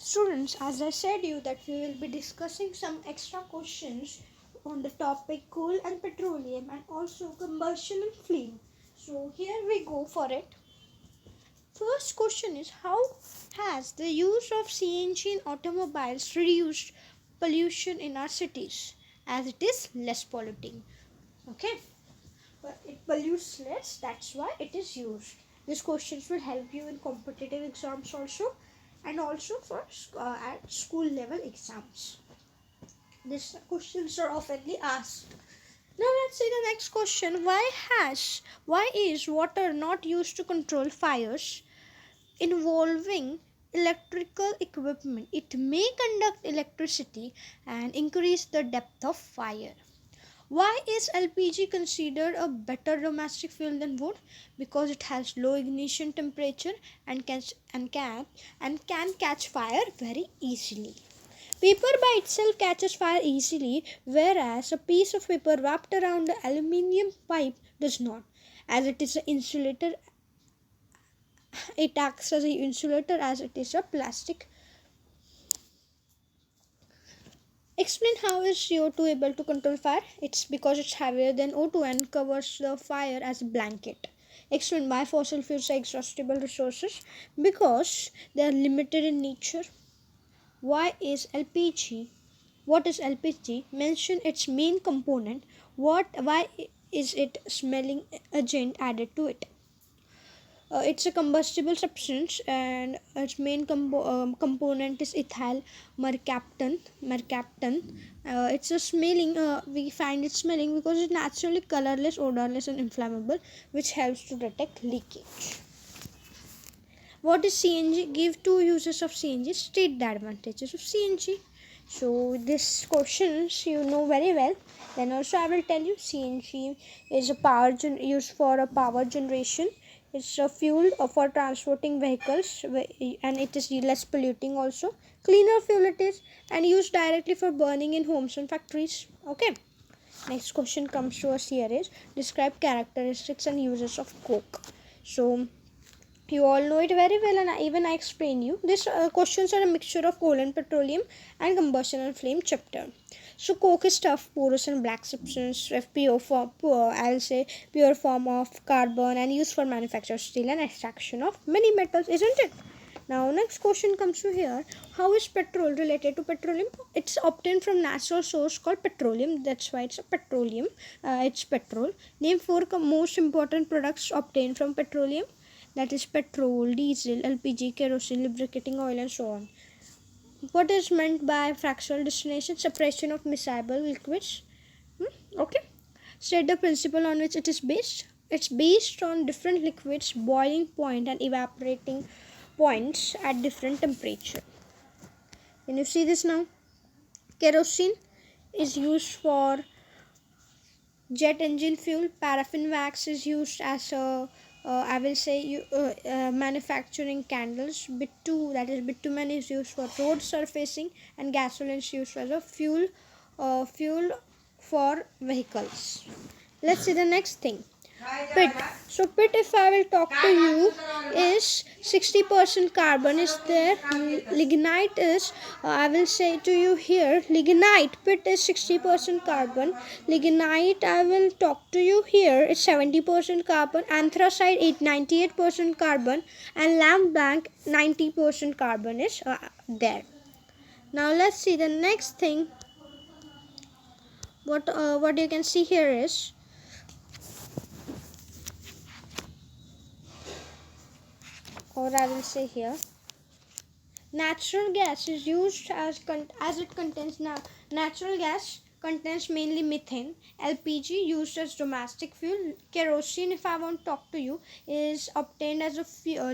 Students, as I said you that we will be discussing some extra questions on the topic coal and petroleum and also combustion and flame. So here we go for it. First question is, how has the use of CNG in automobiles reduced pollution in our cities, as it is less polluting? Okay, but it pollutes less, that's why it is used. These questions will help you in competitive exams also, and also for at school level exams. These questions are oftenly asked. Now let's see the next question. Why is water not used to control fires involving electrical equipment? It may conduct electricity and increase the depth of fire. Why is LPG considered a better domestic fuel than wood? Because it has low ignition temperature and can catch fire very easily. Paper by itself catches fire easily, whereas a piece of paper wrapped around an aluminium pipe does not. As it is an insulator, it acts as an insulator as it is a plastic. Explain how is CO2 able to control fire? It's because it's heavier than O2 and covers the fire as a blanket. Explain why fossil fuels are exhaustible resources? Because they are limited in nature. Why is LPG? What is LPG? Mention its main component. Why is it smelling agent added to it? It's a combustible substance and its main component is ethyl mercaptan. It's a smelling, we find it smelling because it's naturally colorless, odorless and inflammable, which helps to detect leakage. What is CNG? Give two uses of CNG. State the advantages of CNG. So this questions you know very well. Then also I will tell you CNG is a used for a power generation. It's a fuel for transporting vehicles and it is less polluting also. Cleaner fuel it is and used directly for burning in homes and factories. Okay. Next question comes to us here is, describe characteristics and uses of coke. So you all know it very well and even I explain you. These questions are a mixture of coal and petroleum and combustion and flame chapter. So coke is tough, porous and black substance, pure form of carbon and used for manufacture of steel and extraction of many metals, isn't it? Now next question comes to here. How is petrol related to petroleum? It's obtained from natural source called petroleum. That's why it's a petroleum. It's petrol. Name four most important products obtained from petroleum. That is petrol, diesel, LPG, kerosene, lubricating oil and so on. What is meant by fractional distillation? Separation of miscible liquids. Okay. State the principle on which it is based. It's based on different liquids boiling point and evaporating points at different temperature. Can you see this now? Kerosene is used for jet engine fuel. Paraffin wax is used as a manufacturing candles. Bitumen is used for road surfacing, and gasoline is used as a fuel for vehicles. Let's see the next thing. Pit. So pit, if I will talk to you, is 60% carbon is there. Lignite is, I will say to you here, lignite pit is 60% carbon. Lignite, I will talk to you here, is 70% carbon. Anthracite 98% carbon, and lamp black 90% carbon is there. Now let's see the next thing. What you can see here is, or I will say here, natural gas is used as it contains natural gas contains mainly methane. LPG used as domestic fuel. Kerosene, if I want to talk to you, is obtained as a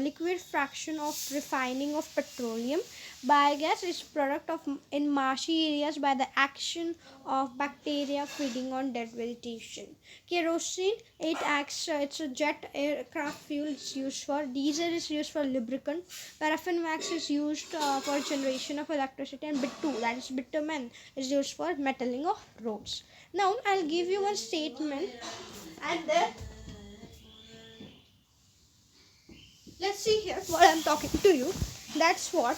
liquid fraction of refining of petroleum. Biogas is product of in marshy areas by the action of bacteria feeding on dead vegetation. Kerosene, it's a jet aircraft fuel. It's used for diesel is used for lubricant. Paraffin wax is used for generation of electricity, and that is bitumen, is used for metaling of roads. Now I'll give you one statement, and then let's see here what I'm talking to you. That's what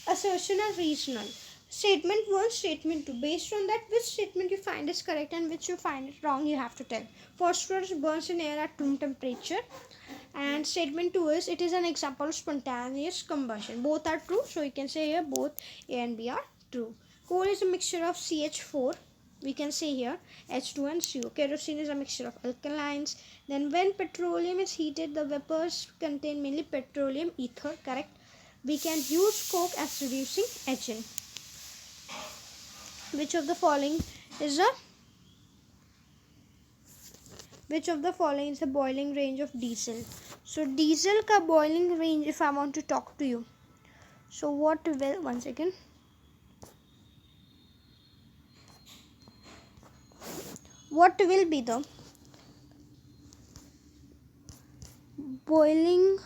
assertion and reasonal. Statement 1, statement 2. Based on that, which statement you find is correct and which you find it wrong, you have to tell. Phosphorus burns in air at room temperature. And statement 2 is, it is an example of spontaneous combustion. Both are true, so you can say here both A and B are true. Coal is a mixture of CH4. We can say here H2 and CO. Kerosene is a mixture of alkalines. Then when petroleum is heated, the vapors contain mainly petroleum ether. Correct. We can use coke as reducing agent. Which of the following is a boiling range of diesel? So diesel ka boiling range, if I want to talk to you, so what will, one second, what will be the boiling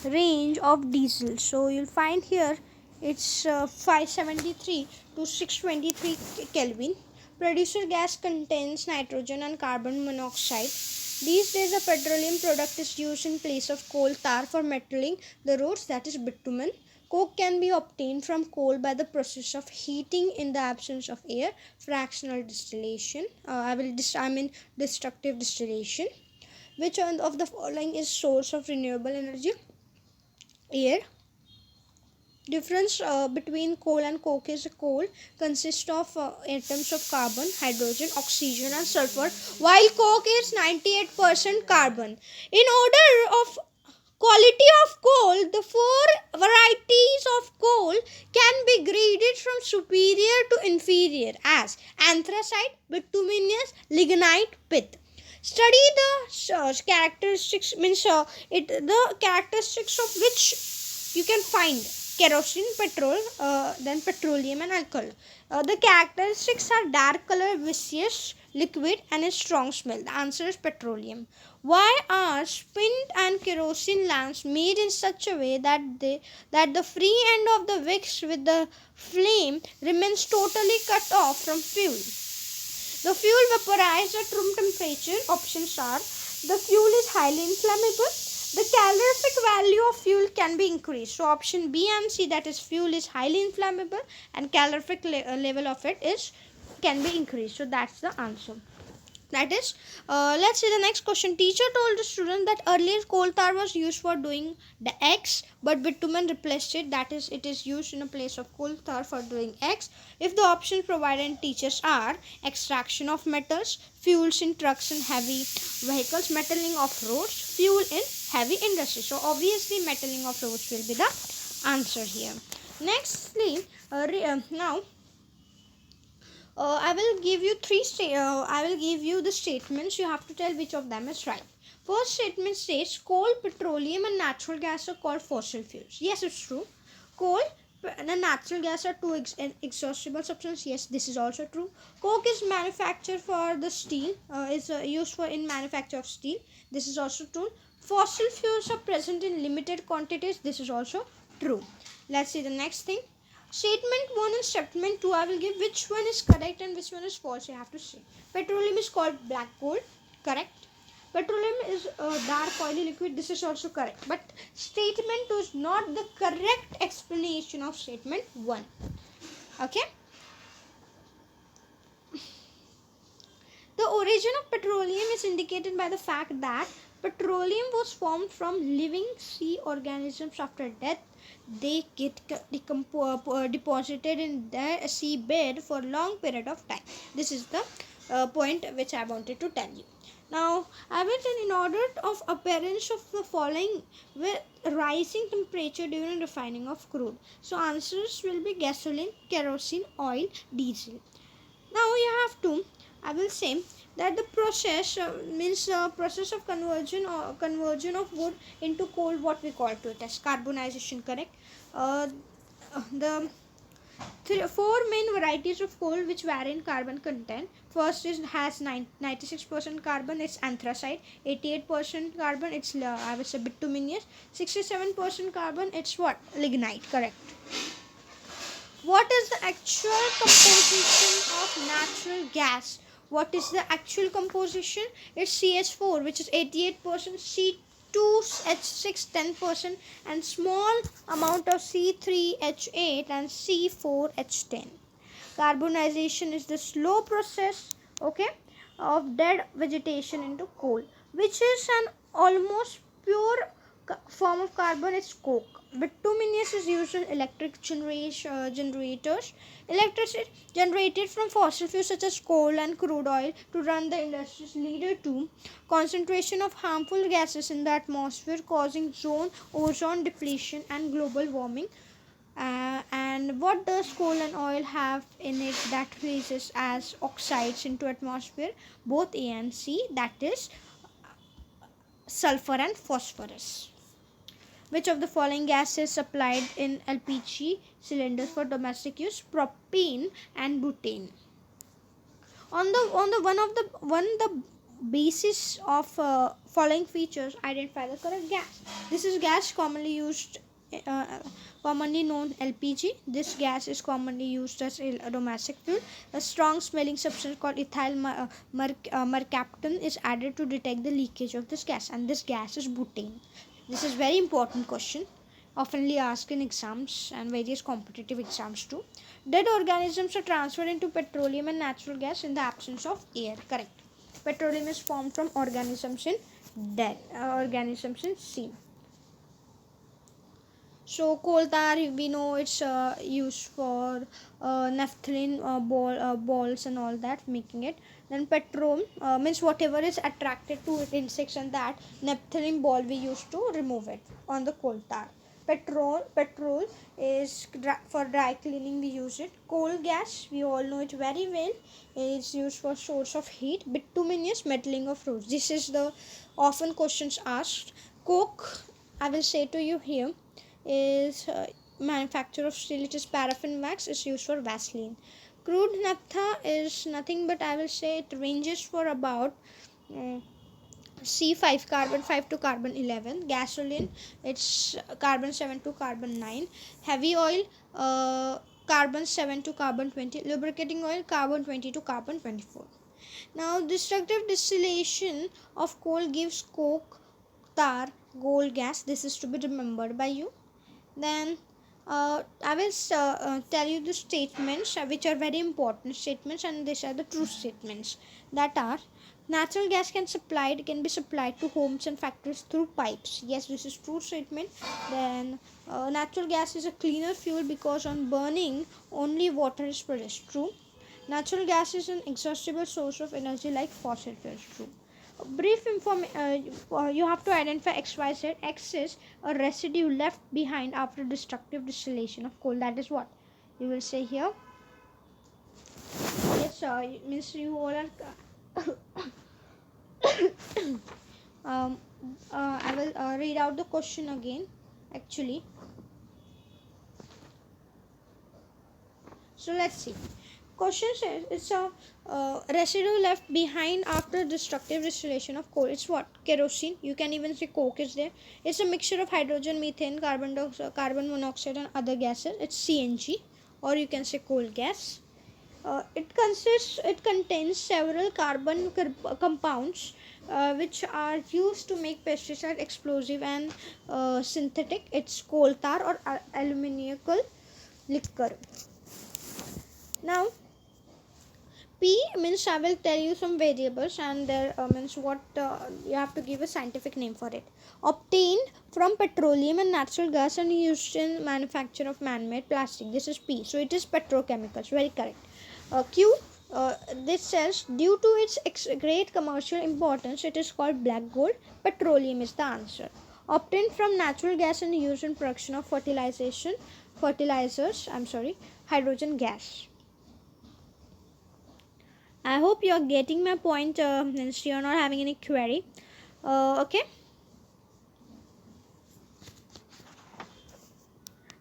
range of diesel? So you'll find here it's 573 to 623 Kelvin. Producer gas contains nitrogen and carbon monoxide. These days a petroleum product is used in place of coal tar for metaling the roads, that is bitumen. Coke can be obtained from coal by the process of heating in the absence of air, fractional distillation. Destructive distillation. Which one of the following is source of renewable energy? Air. Difference between coal and coke is coal consists of atoms of carbon, hydrogen, oxygen and sulfur, while coke is 98% carbon. In order of quality of coal, the 4 varieties of coal can be graded from superior to inferior as anthracite, bituminous, lignite, pith. Study the characteristics, the characteristics of which you can find kerosene, petrol, then petroleum and alcohol. The characteristics are dark color, viscous, liquid and a strong smell. The answer is petroleum. Why are spint and kerosene lamps made in such a way that the free end of the wicks with the flame remains totally cut off from fuel? The fuel vaporized at room temperature. Options are, the fuel is highly inflammable. The calorific value of fuel can be increased. So option B and C, that is fuel is highly inflammable and calorific level of it can be increased. So that's the answer. That is, let's see the next question. Teacher told the student that earlier coal tar was used for doing the X, but bitumen replaced it. That is, it is used in a place of coal tar for doing X. If the options provided in teachers are extraction of metals, fuels in trucks and heavy vehicles, metaling of roads, fuel in heavy industry. So obviously metaling of roads will be the answer here. Nextly, now I will give you the statements. You have to tell which of them is right. First statement says coal, petroleum and natural gas are called fossil fuels. Yes, it's true. Coal and natural gas are two exhaustible substances. Yes, this is also true. Coke is manufactured for the steel, is used for in manufacture of steel. This is also true. Fossil fuels are present in limited quantities. This is also true. Let's see the next thing. Statement 1 and statement 2, I will give which one is correct and which one is false. You have to say. Petroleum is called black gold. Correct. Petroleum is a dark oily liquid. This is also correct. But statement 2 is not the correct explanation of statement 1. Okay. The origin of petroleum is indicated by the fact that petroleum was formed from living sea organisms. After death, they get deposited in the seabed for a long period of time. This is the point which I wanted to tell you. Now, I will tell in order of appearance of the following with rising temperature during refining of crude. So, answers will be gasoline, kerosene, oil, diesel. Now, you have to, I will say that the process process of conversion of wood into coal, what we call to it as carbonization. Correct. The 4 main varieties of coal which vary in carbon content. First is has 96% carbon. It's anthracite. 88% carbon. It's I will say bituminous. 67% carbon. It's what? Lignite. Correct. What is the actual composition of natural gas? What is the actual composition? It's CH4, which is 88% 2H6 10% and small amount of C3H8 and C4H10. Carbonization is the slow process, okay, of dead vegetation into coal, which is an almost pure form of carbon is coke. Bituminous is used in electric generators. Electricity generated from fossil fuels such as coal and crude oil to run the industries lead to concentration of harmful gases in the atmosphere, causing ozone depletion and global warming. And what does coal and oil have in it that releases as oxides into atmosphere? Both A and C, that is sulfur and phosphorus. Which of the following gas is supplied in LPG cylinders for domestic use? Propane and butane. On the basis of following features, identify the correct gas. This is gas commonly known LPG. This gas is commonly used as a domestic fuel. A strong smelling substance called ethyl mercaptan is added to detect the leakage of this gas, and this gas is butane. This is very important question, oftenly asked in exams and various competitive exams too. Dead organisms are transferred into petroleum and natural gas in the absence of air. Correct. Petroleum is formed from organisms in organisms in sea. So coal tar, we know it's used for naphthalene balls and all that, making it. Then petrol means whatever is attracted to it, insects and that, naphthalene ball we used to remove it on the coal tar. Petrol is for dry cleaning, we use it. Coal gas, we all know it very well, is used for source of heat. Bituminous, metaling of roads. This is the often questions asked. Coke, I will say to you here, is manufacture of steel. It is paraffin wax, is used for Vaseline. Crude naphtha is nothing but, I will say, it ranges for about C5 carbon 5 to carbon 11. Gasoline, it's carbon 7 to carbon 9. Heavy oil, carbon 7 to carbon 20. Lubricating oil, carbon 20 to carbon 24. Now destructive distillation of coal gives coke, tar, coal gas. This is to be remembered by you. Then I will tell you the statements which are very important statements, and these are the true statements. That are, natural gas can be supplied to homes and factories through pipes. Yes, this is true statement. Then natural gas is a cleaner fuel because on burning only water is produced. True. Natural gas is an exhaustible source of energy like fossil fuels. True. Brief information, you have to identify XYZ. X is a residue left behind after destructive distillation of coal. That is what you will say here. Yes, means you all are I will read out the question again, actually. So let's see. Question says it's a residue left behind after destructive distillation of coal. It's what? Kerosene. You can even say coke is there. It's a mixture of hydrogen, methane, carbon monoxide and other gases. It's CNG, or you can say coal gas. It contains several carbon compounds which are used to make pesticide, explosive and synthetic. It's coal tar or aluminical liquor. Now P means I will tell you some variables, and there means what you have to give a scientific name for it. Obtained from petroleum and natural gas and used in manufacture of man-made plastic. This is P. So it is petrochemicals. Very correct. Q. This says due to its great commercial importance, it is called black gold. Petroleum is the answer. Obtained from natural gas and used in production of fertilizers. Hydrogen gas. I hope you are getting my point, and you are not having any query. Okay.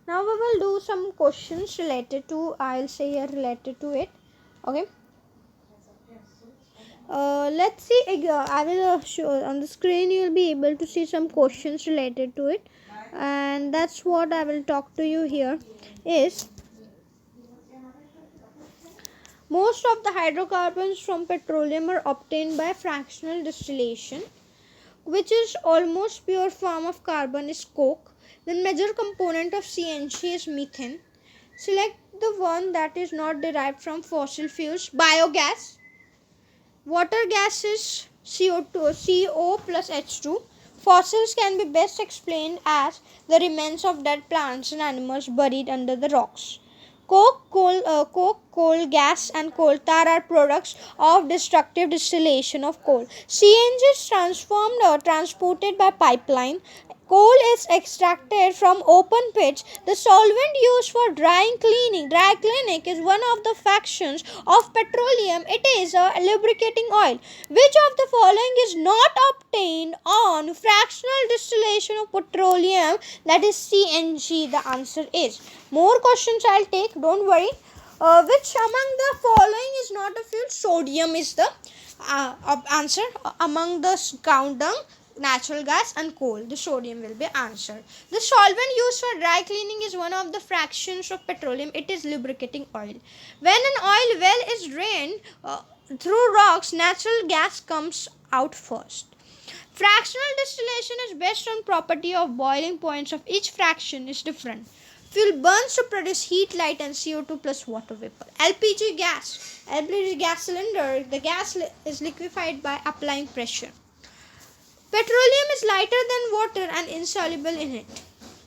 Now we will do some questions related to, I'll say here related to it. Okay. Let's see. I will show on the screen. You will be able to see some questions related to it, and that's what I will talk to you here. Is most of the hydrocarbons from petroleum are obtained by fractional distillation. which is almost pure form of carbon, is coke. The major component of CNG is methane. Select the one that is not derived from fossil fuels. Biogas. Water gas is CO plus H2. Fossils can be best explained as the remains of dead plants and animals buried under the rocks. Coke, coal, gas, and coal tar are products of destructive distillation of coal. CNG is transformed or transported by pipeline. Coal is extracted from open pits. The solvent used for dry cleaning is one of the fractions of petroleum. It is a lubricating oil. Which of the following is not obtained on fractional distillation of petroleum, that is CNG? The answer is. More questions I'll take, don't worry. Which among the following is not a fuel? Sodium is the answer. Among the countdown, natural gas and coal, the sodium will be answered. The solvent used for dry cleaning is one of the fractions of petroleum. It is lubricating oil. When an oil well is drained through rocks, natural gas comes out first. Fractional distillation is based on property of boiling points of each fraction is different. Fuel burns to produce heat, light, and CO2 plus water vapor. LPG gas cylinder, the gas is liquefied by applying pressure. Petroleum is lighter than water and insoluble in it.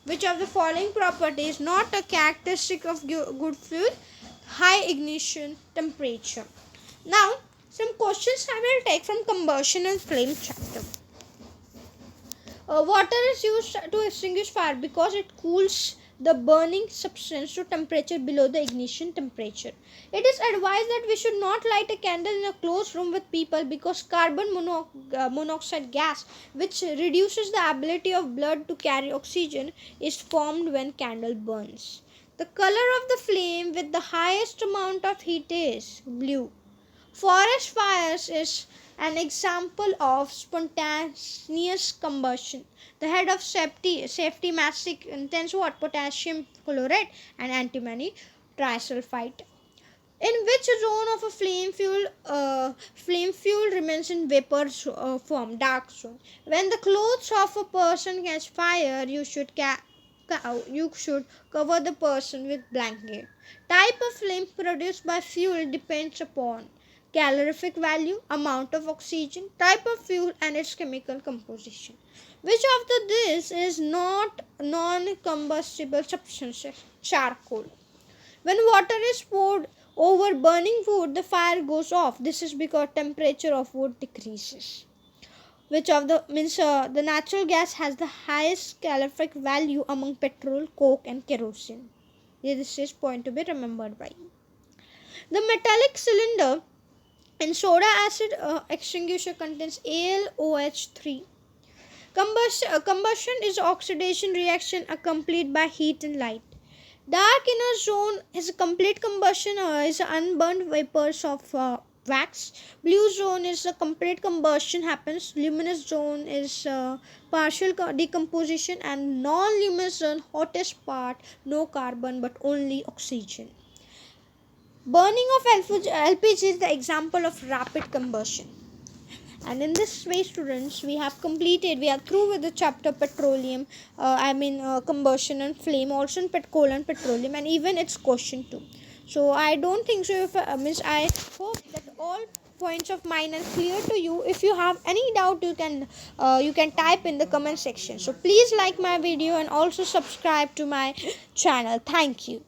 Which of the following property is not a characteristic of good fuel? High ignition temperature. Now, some questions I will take from combustion and flame chapter. Water is used to extinguish fire because it cools the burning substance to temperature below the ignition temperature. It is advised that we should not light a candle in a closed room with people because carbon monoxide gas, which reduces the ability of blood to carry oxygen, is formed when candle burns. The color of the flame with the highest amount of heat is blue. Forest fires is an example of spontaneous combustion. The head of safety mask contains what? Potassium chloride and antimony trisulfide. In which zone of a flame fuel remains in vapor form? Dark zone. When the clothes of a person catch fire, you should cover the person with blanket. Type of flame produced by fuel depends upon calorific value, amount of oxygen, type of fuel, and its chemical composition. Which of this is not non-combustible substances? Charcoal. When water is poured over burning wood, the fire goes off. This is because temperature of wood decreases. Which of the the natural gas has the highest calorific value among petrol, coke, and kerosene? This is point to be remembered by. The metallic cylinder in soda acid extinguisher contains AlOH3. Combustion is oxidation reaction accompanied by heat and light. Dark inner zone is a complete combustion is unburned vapors of wax. Blue zone is a complete combustion happens. Luminous zone is partial decomposition, and non-luminous zone, hottest part, no carbon but only oxygen. Burning of LPG is the example of rapid combustion. And in this way, students, we are through with the chapter petroleum, combustion and flame, also in coal and petroleum, and even its question too. So I don't think so. I hope that all points of mine are clear to you. If you have any doubt, you can type in the comment section. So please like my video and also subscribe to my channel. Thank you.